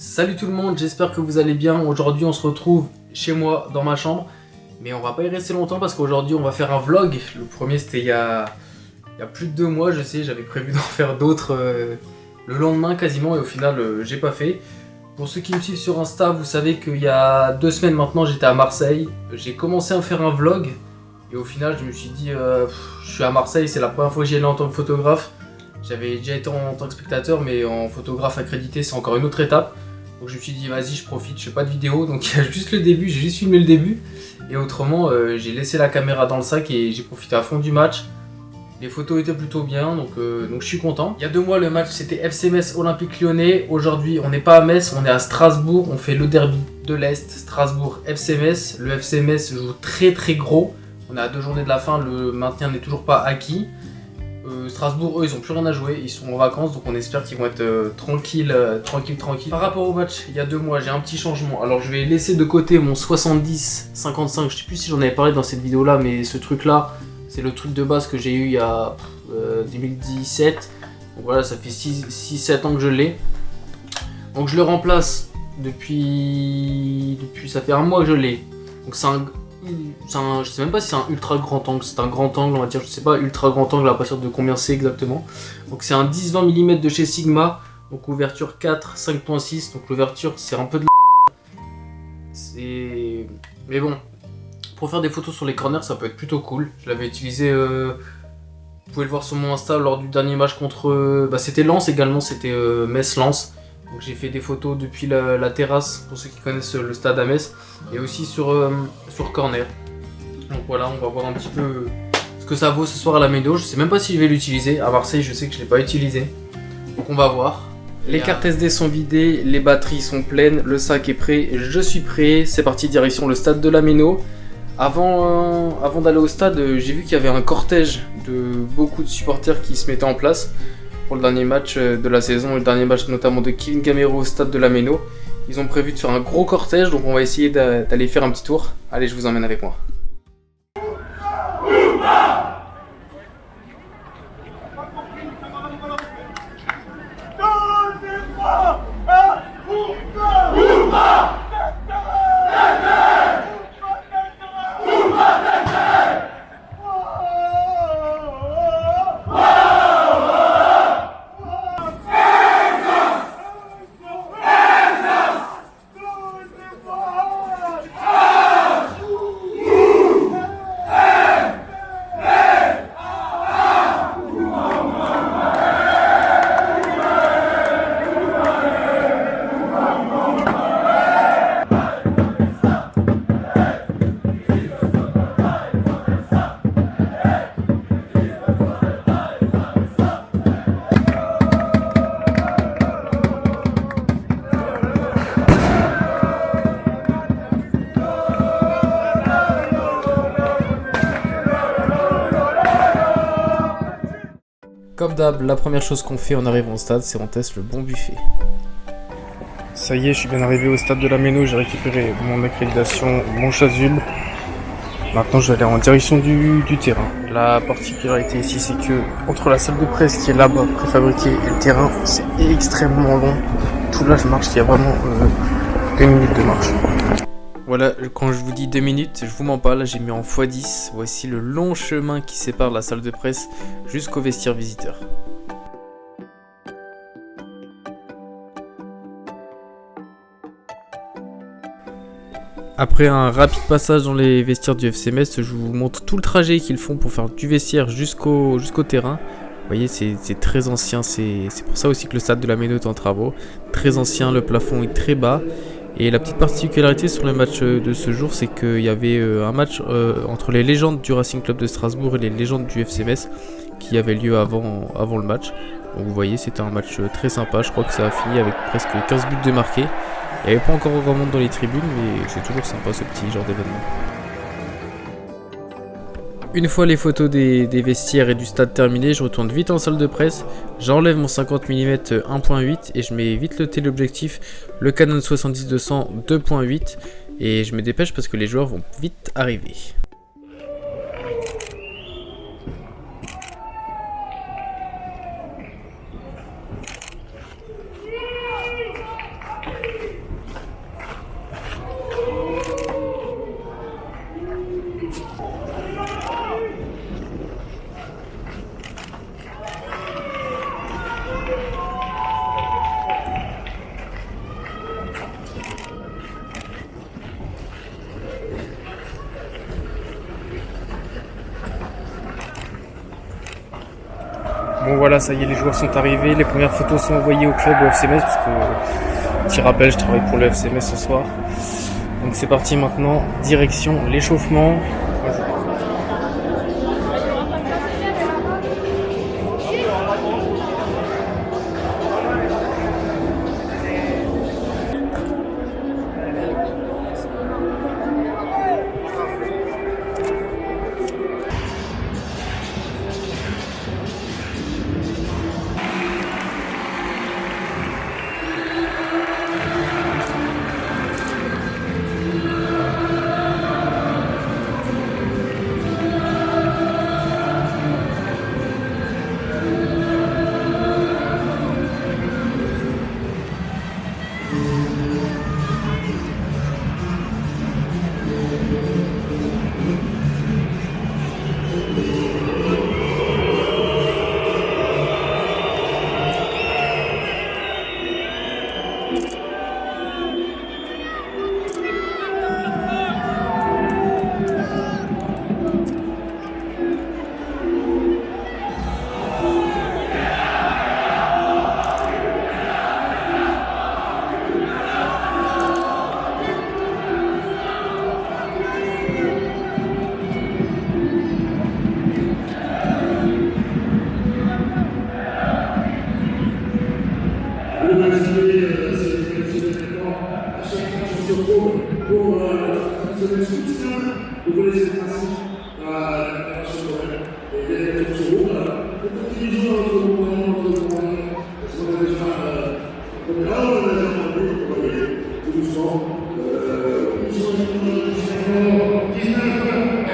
Salut tout le monde, j'espère que vous allez bien. Aujourd'hui on se retrouve chez moi dans ma chambre, mais on va pas y rester longtemps parce qu'aujourd'hui on va faire un vlog. Le premier c'était il y a plus de 2 mois, je sais, j'avais prévu d'en faire d'autres le lendemain quasiment et au final j'ai pas fait. Pour ceux qui me suivent sur Insta, vous savez qu'il y a 2 semaines maintenant j'étais à Marseille. J'ai commencé à faire un vlog et au final je me suis dit je suis à Marseille, c'est la première fois que j'y allais en tant que photographe. J'avais déjà été en tant que spectateur, mais en photographe accrédité c'est encore une autre étape. Donc je me suis dit vas-y je profite, je fais pas de vidéo, donc il y a juste le début, j'ai juste filmé le début. Et autrement j'ai laissé la caméra dans le sac et j'ai profité à fond du match. Les photos étaient plutôt bien, donc je suis content. Il y a 2 mois le match c'était FC Metz Olympique Lyonnais. Aujourd'hui on n'est pas à Metz, on est à Strasbourg, on fait le derby de l'Est, Strasbourg FC Metz. Le FC Metz joue très gros, on est à 2 journées de la fin, le maintien n'est toujours pas acquis. Strasbourg, eux, ils ont plus rien à jouer, ils sont en vacances, donc on espère qu'ils vont être tranquilles. Par rapport au match, il y a 2 mois, j'ai un petit changement. Alors je vais laisser de côté mon 70-55, je sais plus si j'en avais parlé dans cette vidéo-là, mais ce truc-là, c'est le truc de base que j'ai eu il y a 2017. Donc voilà, ça fait 6-7 ans que je l'ai. Donc je le remplace depuis ça fait 1 mois que je l'ai. Donc je sais même pas si c'est un ultra grand angle, c'est un grand angle on va dire, je sais pas, ultra grand angle à partir de combien c'est exactement. Donc c'est un 10-20 mm de chez Sigma, donc ouverture 4, 5.6, donc l'ouverture c'est un peu de mais bon, pour faire des photos sur les corners ça peut être plutôt cool. Je l'avais utilisé, vous pouvez le voir sur mon Insta lors du dernier match contre, c'était Lens également, c'était Metz-Lens. Donc j'ai fait des photos depuis la terrasse, pour ceux qui connaissent le stade à Metz, et aussi sur corner. Donc voilà, on va voir un petit peu ce que ça vaut ce soir à la Méno. Je sais même pas si je vais l'utiliser. À Marseille, je sais que je l'ai pas utilisé. Donc on va voir. Les cartes SD sont vidées, les batteries sont pleines, le sac est prêt, je suis prêt. C'est parti, direction le stade de la Méno. Avant d'aller au stade, j'ai vu qu'il y avait un cortège de beaucoup de supporters qui se mettaient en place pour le dernier match de la saison, le dernier match notamment de Kevin Gamero au stade de la Méno. Ils ont prévu de faire un gros cortège, donc on va essayer d'aller faire un petit tour. Allez, je vous emmène avec moi. Comme d'hab, la première chose qu'on fait en arrivant au stade, c'est on teste le bon buffet. Ça y est, je suis bien arrivé au stade de la Méno, j'ai récupéré mon accréditation, mon chasuble. Maintenant, je vais aller en direction du terrain. La particularité ici, c'est que entre la salle de presse qui est là-bas, préfabriquée, et le terrain, c'est extrêmement long. Tout là, je marche, il y a vraiment 2 minutes de marche. Voilà, quand je vous dis 2 minutes, je vous mens pas, là j'ai mis en x10. Voici le long chemin qui sépare la salle de presse jusqu'au vestiaire visiteur. Après un rapide passage dans les vestiaires du FC Metz, je vous montre tout le trajet qu'ils font pour faire du vestiaire jusqu'au terrain. Vous voyez, c'est très ancien, c'est pour ça aussi que le stade de la Méno est en travaux. Très ancien, le plafond est très bas. Et la petite particularité sur le match de ce jour, c'est qu'il y avait un match entre les légendes du Racing Club de Strasbourg et les légendes du FC Metz qui avait lieu avant le match. Donc vous voyez, c'était un match très sympa, je crois que ça a fini avec presque 15 buts de marqués. Il n'y avait pas encore grand monde dans les tribunes, mais c'est toujours sympa ce petit genre d'événement. Une fois les photos des vestiaires et du stade terminées, je retourne vite en salle de presse, j'enlève mon 50 mm 1.8 et je mets vite le téléobjectif, le Canon 70-200 2.8 et je me dépêche parce que les joueurs vont vite arriver. Bon voilà, ça y est, les joueurs sont arrivés, les premières photos sont envoyées au club, au FCMS, parce que, petit rappel, je travaille pour le FCMS ce soir. Donc c'est parti maintenant, direction l'échauffement. Vous connaissez le principe, la préparation correcte, et dès la tour sur roue, beaucoup de divisions entre compagnies, parce qu'on a déjà, on a déjà entendu, on va y aller, tout doucement, 19,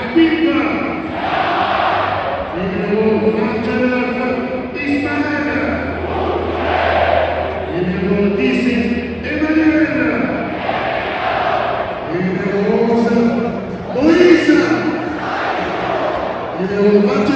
Habib, numéro 29, Ismaël, numéro 10, Emmanuel, numéro 11, Moïse, numéro 22.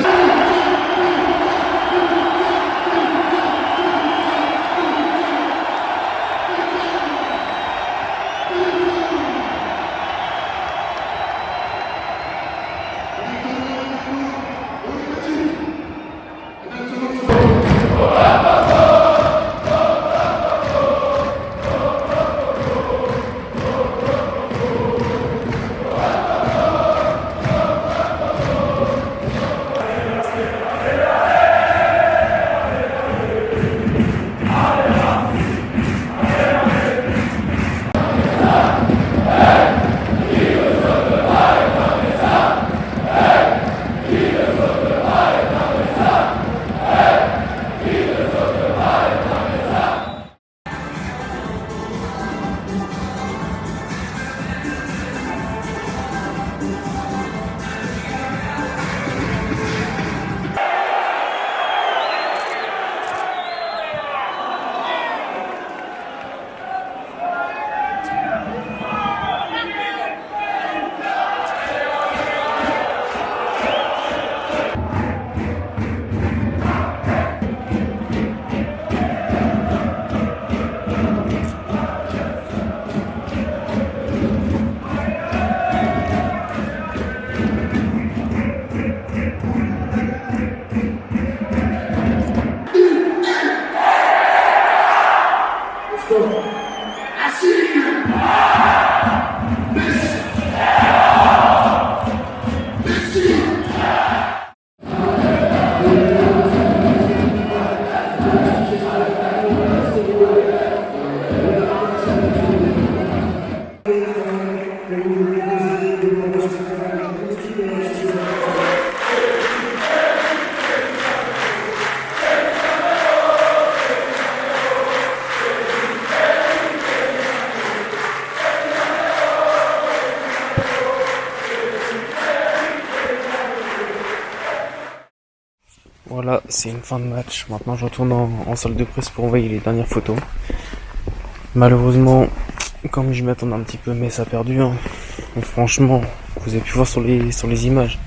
Voilà, c'est une fin de match. Maintenant, je retourne en salle de presse pour envoyer les dernières photos. Malheureusement, comme je m'attendais un petit peu, mais ça a perdu. Hein. Donc, franchement, vous avez pu voir sur les images.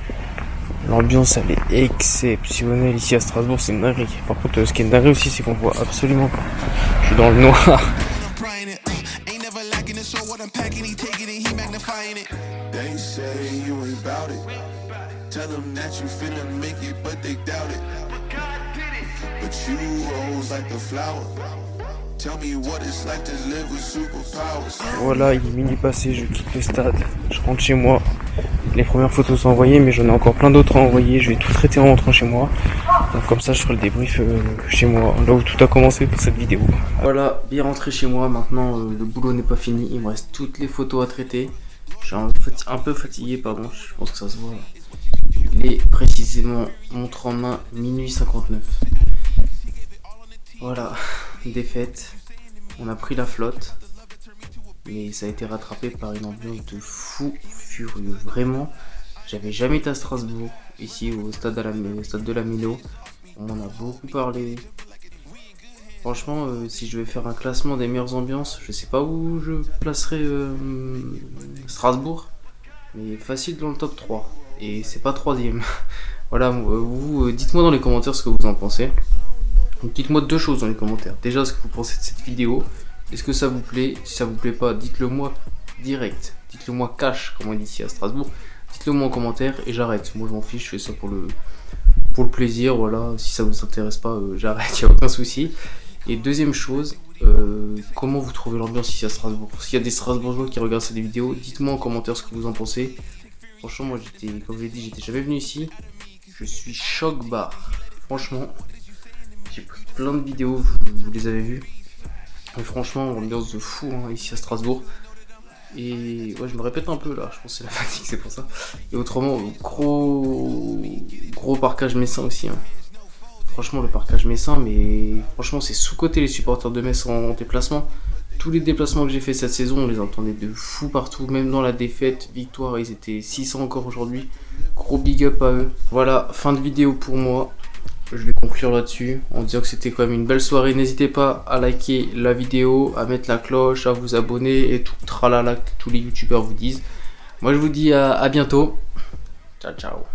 L'ambiance, elle est exceptionnelle ici à Strasbourg, c'est une dinguerie. Par contre, ce qui est une dinguerie aussi, c'est qu'on voit absolument pas. Je suis dans le noir. Tell them that you finna make it, but they doubt it. But God did it. but you rose like the flower. Tell me what it's like to live with superpowers. Voilà, il est minuit passé, je quitte le stade, je rentre chez moi. Les premières photos sont envoyées, mais j'en ai encore plein d'autres à envoyer. Je vais tout traiter en rentrant chez moi. Donc comme ça, je ferai le débrief chez moi, là où tout a commencé pour cette vidéo. Voilà, bien rentré chez moi. Maintenant, le boulot n'est pas fini. Il me reste toutes les photos à traiter. Je suis un peu fatigué, pardon. Je pense que ça se voit. Il est précisément, montre en main, minuit 59. Voilà, défaite. On a pris la flotte. Mais ça a été rattrapé par une ambiance de fou furieux. Vraiment, j'avais jamais été à Strasbourg, ici au stade de la Méno. On m'en a beaucoup parlé. Franchement, si je vais faire un classement des meilleures ambiances, je sais pas où je placerai Strasbourg, mais facile dans le top 3. Et c'est pas 3ème. Voilà, vous dites-moi dans les commentaires ce que vous en pensez. Donc dites-moi 2 choses dans les commentaires. Déjà, ce que vous pensez de cette vidéo. Est-ce que ça vous plaît? Si ça vous plaît pas, dites-le moi direct. Dites-le moi cash, comme on dit ici à Strasbourg. Dites-le moi en commentaire et j'arrête. Moi je m'en fiche, je fais ça pour le plaisir. Voilà, si ça vous intéresse pas, j'arrête, il n'y a aucun souci. Et deuxième chose, comment vous trouvez l'ambiance ici à Strasbourg? S'il y a des Strasbourgeois qui regardent cette vidéo, dites-moi en commentaire ce que vous en pensez. Franchement, moi comme je l'ai dit, j'étais jamais venu ici. Je suis choc-barre. Franchement, j'ai pris plein de vidéos, vous les avez vues. Mais franchement, ambiance de fou hein, ici à Strasbourg. Et ouais, je me répète un peu là, je pense que c'est la fatigue, c'est pour ça. Et autrement, gros parquage messin aussi. Hein. Franchement, le parquage messin, mais franchement, c'est sous-coté les supporters de Metz en déplacement. Tous les déplacements que j'ai fait cette saison, on les entendait de fou partout. Même dans la défaite, victoire, ils étaient 600 encore aujourd'hui. Gros big up à eux. Voilà, fin de vidéo pour moi. Je vais conclure là-dessus en disant que c'était quand même une belle soirée. N'hésitez pas à liker la vidéo, à mettre la cloche, à vous abonner et tout tralala que tous les youtubeurs vous disent. Moi je vous dis à bientôt. Ciao ciao.